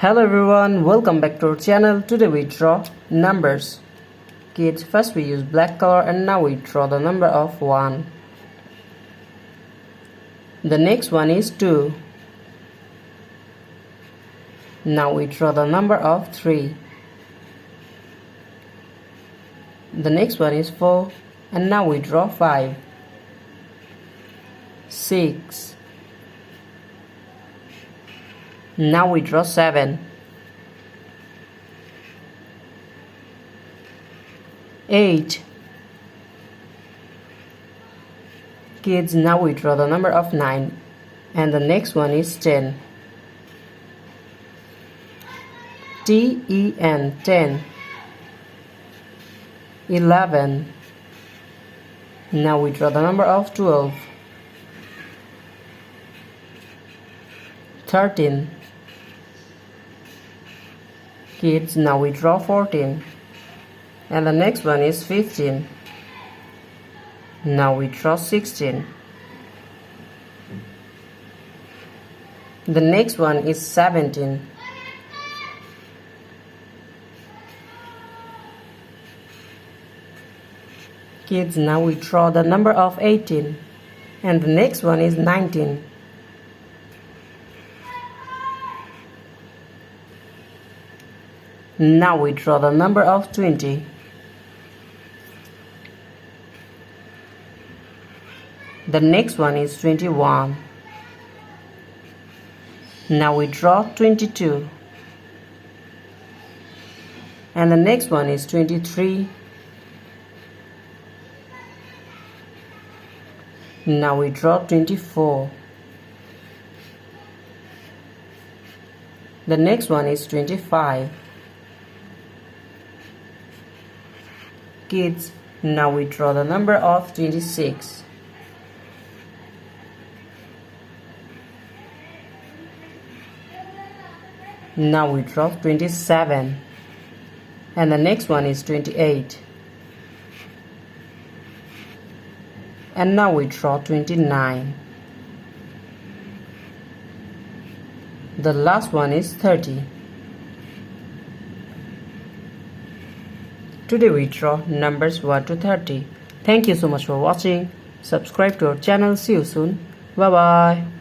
Hello everyone, welcome back to our channel. Today we draw numbers. Kids, first we use black color and now we draw the number of 1. The next one is 2. Now we draw the number of 3. The next one is 4 and now we draw 5. 6. Now we draw 7. 8. Kids, now we draw the number of 9 and the next one is 10. T-E-N, 10. 11. Now we draw the number of 12. 13. Kids, now we draw 14 and the next one is 15. Now we draw 16. The next one is 17. Kids, now we draw the number of 18 and the next one is 19. Now we draw the number of 20. The next one is 21. Now we draw 22. And the next one is 23. Now we draw 24. The next one is 25. Kids, now we draw the number of 26. Now we draw 27 and the next one is 28. And now we draw 29. The last one is 30. Today we draw numbers 1 to 30. Thank you so much for watching. Subscribe to our channel. See you soon. Bye bye.